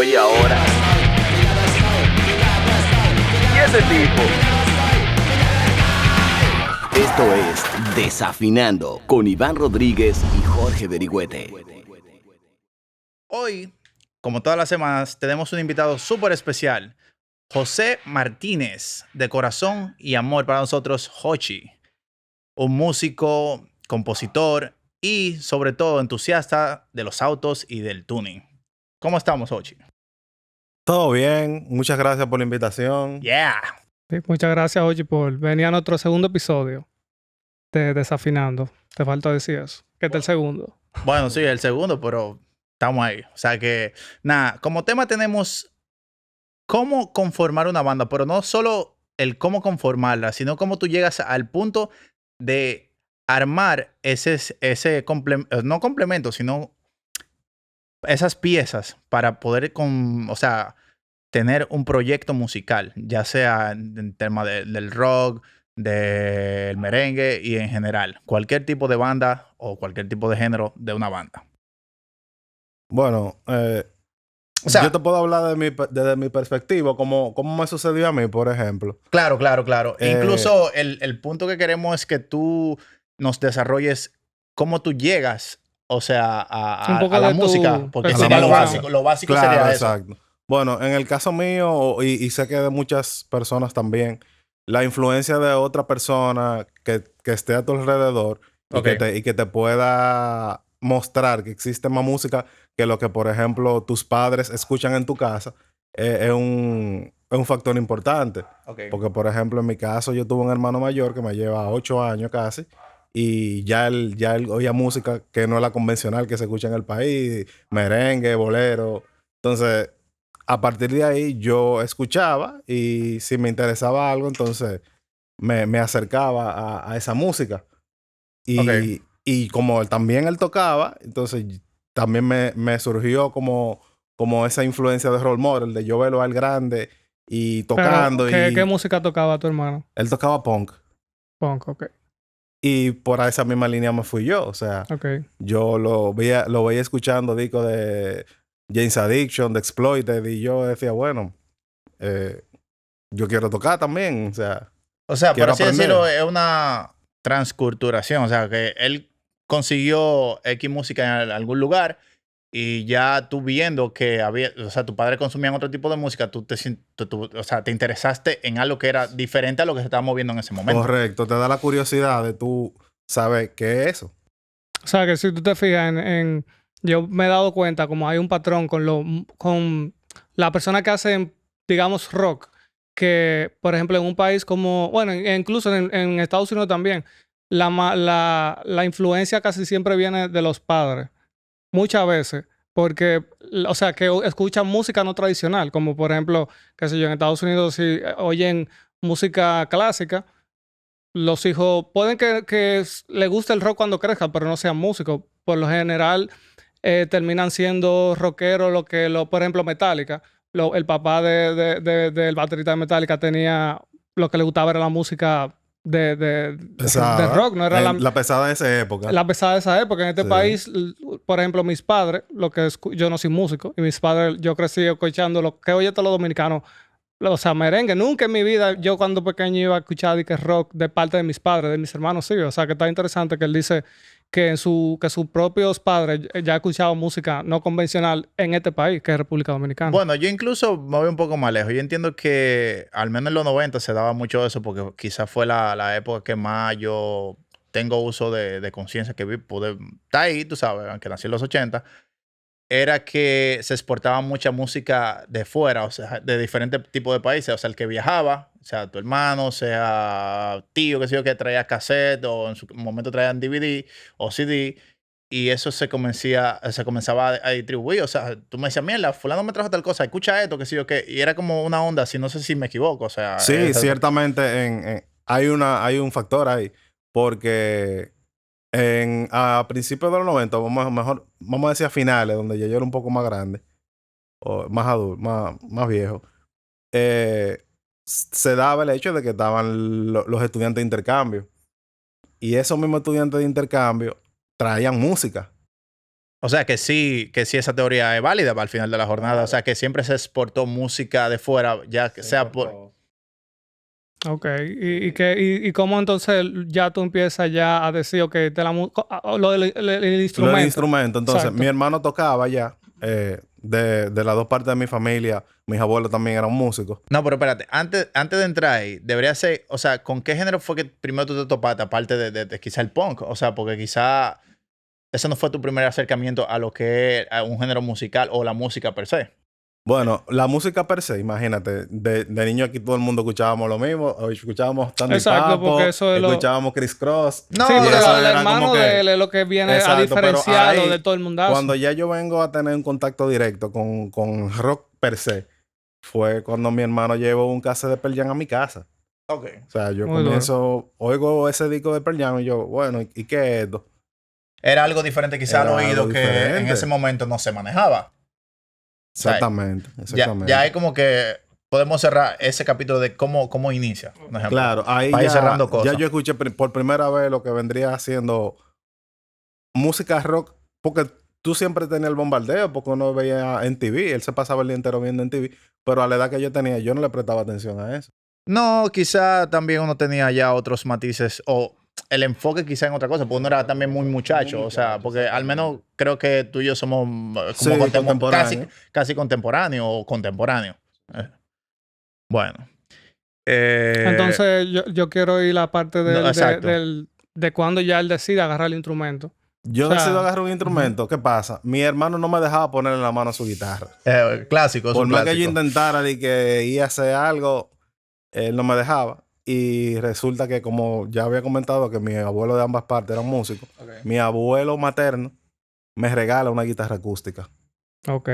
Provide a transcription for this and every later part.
Oye, ahora. ¿Y ese tipo? Esto es Desafinando con Iván Rodríguez y Jorge Berigüete. Hoy, como todas las semanas, tenemos un invitado súper especial. José Martínez, de corazón y amor para nosotros, Hochi. Un músico, compositor y, sobre todo, entusiasta de los autos y del tuning. ¿Cómo estamos, Hochi? Todo bien, muchas gracias por la invitación. Yeah. Sí, muchas gracias, Ochi, por venir a nuestro segundo episodio de Desafinando. Te falta decir eso. Que este es el segundo. Bueno, sí, el segundo, pero estamos ahí. O sea que, nada, como tema tenemos cómo conformar una banda, pero no solo el cómo conformarla, sino cómo tú llegas al punto de armar no complemento, sino esas piezas para poder, tener un proyecto musical, ya sea en tema del rock, del merengue y en general, cualquier tipo de banda o cualquier tipo de género de una banda. Bueno, O sea, yo te puedo hablar desde mi perspectiva, cómo me sucedió a mí, por ejemplo. claro. Eh, Incluso el punto que queremos es que tú nos desarrolles cómo tú llegas, o sea, Un poco a la de tu música, porque a la sería lo música. básico. Lo básico Claro, sería eso. exacto. Bueno, en el caso mío, y sé que de muchas personas también, la influencia de otra persona que esté a tu alrededor Ok. y que te pueda mostrar que existe más música que lo que, por ejemplo, tus padres escuchan en tu casa, es un factor importante. Ok. Porque, por ejemplo, en mi caso, yo tuve un hermano mayor que me lleva 8 años casi, y ya él oía música que no es la convencional que se escucha en el país, merengue, bolero. Entonces, a partir de ahí, yo escuchaba y si me interesaba algo, entonces me acercaba a esa música. Ok. Y como también él tocaba, entonces también me surgió como esa influencia de role model, de yo verlo al grande y Pero, tocando. ¿qué Y música tocaba tu hermano? él tocaba punk. Punk, ok. Y por esa misma línea me fui yo. O sea, Ok. yo lo veía escuchando discos de James Addiction, de Exploited, y yo decía, bueno, yo quiero tocar también. O sea, por quiero así aprender. decirlo, es una transculturación. O sea, que él consiguió X música en algún lugar y ya tú viendo que había, o sea, tu padre consumía otro tipo de música, o sea, te interesaste en algo que era diferente a lo que se estaba moviendo en ese momento. Correcto, te da la curiosidad de tú saber qué es eso. O sea, que si tú te fijas yo me he dado cuenta como hay un patrón con la persona que hacen, digamos, rock, que, por ejemplo, en un país como, bueno, incluso en Estados Unidos también, la influencia casi siempre viene de los padres. Muchas veces. Porque, o sea, que escuchan música no tradicional, como por ejemplo, qué sé yo, en Estados Unidos si oyen música clásica, los hijos pueden que les guste el rock cuando crezcan, pero no sean músicos. Por lo general, terminan siendo rockeros, por ejemplo, Metallica. El papá del baterista de Metallica tenía, lo que le gustaba era la música de Pesada. rock, no era La pesada de esa época. la pesada de esa época. En este Sí. país, por ejemplo, mis padres, yo no soy músico, y mis padres, yo crecí escuchando lo que oye todos los dominicanos, o sea, merengue. Nunca en mi vida, yo cuando pequeño iba a escuchar de que rock de parte de mis padres, de mis hermanos, sí. O sea, que está interesante que él dice que sus propios padres ya escuchaban música no convencional en este país, que es República Dominicana. Bueno, yo incluso me voy un poco más lejos. Yo entiendo que al menos en los 90 se daba mucho eso porque quizás fue la época que más yo tengo uso de conciencia que pude estar ahí, tú sabes, aunque nací en los 80, era que se exportaba mucha música de fuera, o sea, de diferentes tipos de países. O sea, el que viajaba, sea tu hermano, sea tío, que sé yo, que traía cassette o en su momento traían DVD o CD. Y eso se comenzaba a distribuir. O sea, tú me decías, mierda, fulano me trajo tal cosa, escucha esto, que sé yo qué. Y era como una onda así, no sé si me equivoco. O sea, Sí, ciertamente hay un factor ahí. Porque a principios de los 90, vamos a decir a finales, donde ya yo era un poco más grande, o más adulto, más viejo, se daba el hecho de que estaban los estudiantes de intercambio. Y esos mismos estudiantes de intercambio traían música. O sea, que sí esa teoría es válida para el final de la jornada. O sea, que siempre se exportó música de fuera, ya que sea por... Ok. ¿Y cómo entonces ya tú empiezas ya a decir, ok, lo del el instrumento? Lo del instrumento. Entonces, Exacto. mi hermano tocaba ya. De las dos partes de mi familia, mis abuelos también eran músicos. No, pero espérate, antes de entrar ahí, debería ser, o sea, ¿con qué género fue que primero tú te topaste, aparte de quizá el punk? O sea, porque quizá ese no fue tu primer acercamiento a lo que es a un género musical o la música per se. Bueno, la música per se, imagínate, de niño aquí todo el mundo escuchábamos lo mismo, o escuchábamos Tandy Exacto, Papo, porque eso es escuchábamos Criss Cross. No, Sí, y porque eso el era hermano como que- de él es lo que viene a Exacto, pero diferenciarlo ahí, de todo el mundazo. Cuando ya yo vengo a tener un contacto directo con rock per se, fue cuando mi hermano llevó un cassette de Pearl Jam a mi casa. Ok. O sea, yo Muy comienzo, oigo ese disco de Pearl Jam y yo, bueno, ¿y qué es esto? Era algo diferente quizá al Era oído algo que en diferente. ese momento no se manejaba. Exactamente, Ya, exactamente. ya es como que podemos cerrar ese capítulo de cómo inicia, por ejemplo. Claro, ahí Para ir ya, cerrando cosas. ya yo escuché por primera vez lo que vendría haciendo música rock, porque tú siempre tenías el bombardeo, porque uno veía en TV, él se pasaba el día entero viendo en TV, pero a la edad que yo tenía, yo no le prestaba atención a eso. No, quizá también uno tenía ya otros matices o el enfoque quizá en otra cosa, porque uno era también muy muchacho, o sea, porque al menos creo que tú y yo somos como Sí, contemporáneo. casi contemporáneos o contemporáneos. Bueno. Entonces yo quiero ir la parte No, exacto. de cuando ya él decide agarrar el instrumento. Yo O sea, decido agarrar un instrumento, ¿qué pasa? Mi hermano no me dejaba ponerle la mano a su guitarra. Clásico, es Por un más que yo clásico. intentara de que iba a hacer algo, él no me dejaba. Y resulta que, como ya había comentado, que mi abuelo de ambas partes eran músicos, mi abuelo materno me regala una guitarra acústica. Ok.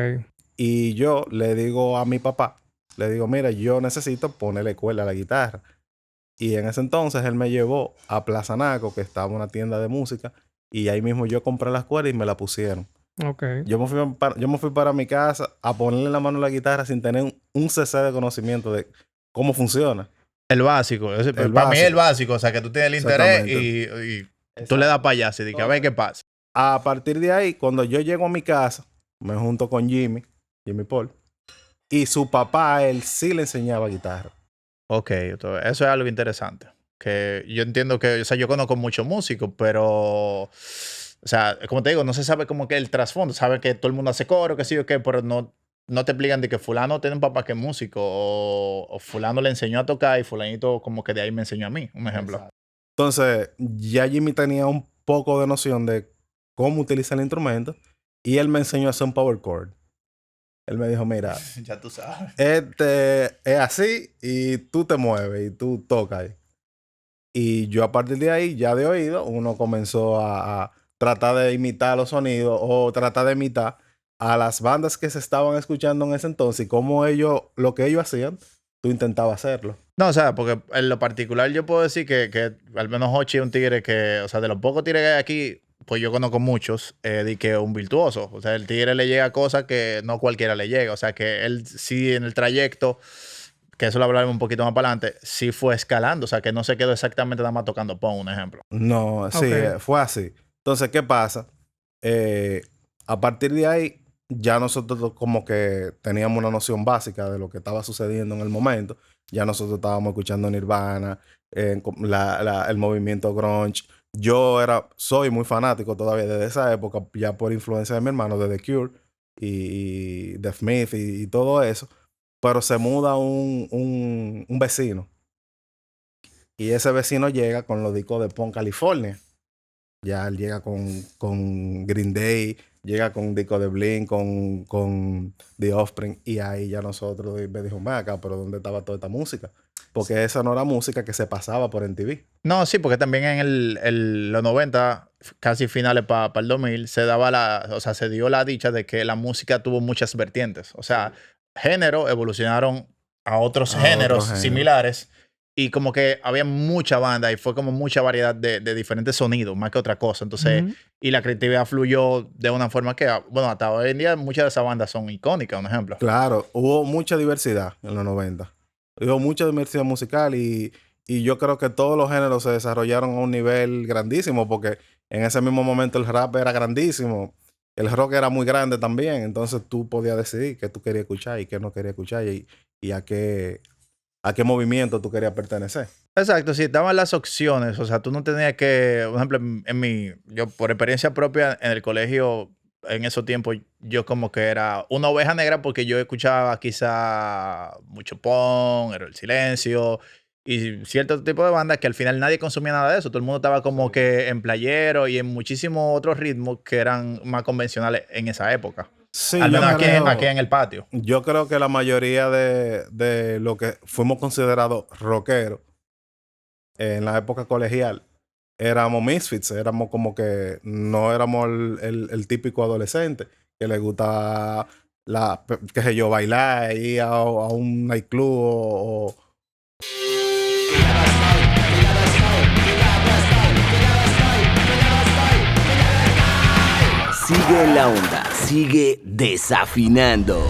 Y yo le digo a mi papá, le digo, mira, yo necesito ponerle cuerda a la guitarra. Y en ese entonces él me llevó a Plaza Naco, que estaba una tienda de música, y ahí mismo yo compré las cuerdas y me la pusieron. Ok. Yo me fui para mi casa a ponerle la mano a la guitarra sin tener un cc de conocimiento de cómo funciona. El básico. Para mí es el básico, o sea, que tú tienes el interés y tú le das para allá, así de que a ver qué pasa. A partir de ahí, cuando yo llego a mi casa, me junto con Jimmy Paul, y su papá, él sí le enseñaba guitarra. Ok, entonces, eso es algo interesante. Que yo entiendo que, o sea, yo conozco muchos músicos, pero, o sea, como te digo, no se sabe como que el trasfondo. Sabe que todo el mundo hace coro, que sí o qué, pero no te explican de que fulano tiene un papá que es músico o fulano le enseñó a tocar y fulanito como que de ahí me enseñó a mí, un ejemplo. Exacto. Entonces, ya Jimmy tenía un poco de noción de cómo utilizar el instrumento y él me enseñó a hacer un power chord. Él me dijo, mira, Ya tú sabes. este es así y tú te mueves y tú tocas ahí. Y yo a partir de ahí, ya de oído, uno comenzó a tratar de imitar los sonidos o tratar de imitar a las bandas que se estaban escuchando en ese entonces y cómo ellos, lo que ellos hacían, tú intentabas hacerlo. No, o sea, porque en lo particular yo puedo decir que al menos Hochi es un tigre que, o sea, de los pocos tigres que hay aquí, pues yo conozco muchos, de que es un virtuoso. O sea, el tigre le llega a cosas que no cualquiera le llega. O sea, que él sí en el trayecto, que eso lo hablaremos un poquito más para adelante, sí fue escalando. O sea, que no se quedó exactamente nada más tocando pon, un ejemplo. No, sí, Ok. fue así. Entonces, ¿qué pasa? A partir de ahí, ya nosotros como que teníamos una noción básica de lo que estaba sucediendo en el momento. Ya nosotros estábamos escuchando Nirvana, el movimiento grunge. Soy muy fanático todavía desde esa época, ya por influencia de mi hermano, de The Cure y The Smith y todo eso. Pero se muda un vecino. Y ese vecino llega con los discos de Pon California. Ya él llega con Green Day, llega con disco de Blink, con The Offspring. Y ahí ya nosotros me dijo, ven acá, pero ¿dónde estaba toda esta música? Porque esa no era música que se pasaba por MTV. No, sí, porque también en los 90, casi finales para el 2000, se dio la dicha de que la música tuvo muchas vertientes. O sea, géneros evolucionaron a otros géneros otro género. similares y como que había mucha banda y fue como mucha variedad de diferentes sonidos, más que otra cosa. Entonces, Ujú. y la creatividad fluyó de una forma que, bueno, hasta hoy en día muchas de esas bandas son icónicas, un ejemplo. Claro, hubo mucha diversidad en los 90. Hubo mucha diversidad musical y yo creo que todos los géneros se desarrollaron a un nivel grandísimo porque en ese mismo momento el rap era grandísimo. el rock era muy grande también, entonces tú podías decidir qué tú querías escuchar y qué no querías escuchar y a qué movimiento tú querías pertenecer. Exacto, sí, estaban las opciones. O sea, tú no tenías que, por ejemplo, yo por experiencia propia en el colegio, en esos tiempos, yo como que era una oveja negra porque yo escuchaba quizá mucho punk, era el silencio y cierto tipo de bandas que al final nadie consumía nada de eso. Todo el mundo estaba como que en playero y en muchísimos otros ritmos que eran más convencionales en esa época. Sí, Al yo menos creo- aquí en el patio. Yo creo que la mayoría de lo que fuimos considerados rockeros en la época colegial éramos misfits, éramos como que no éramos el típico adolescente que le gusta qué sé yo, bailar, ir a un nightclub o Sigue en la onda, sigue desafinando.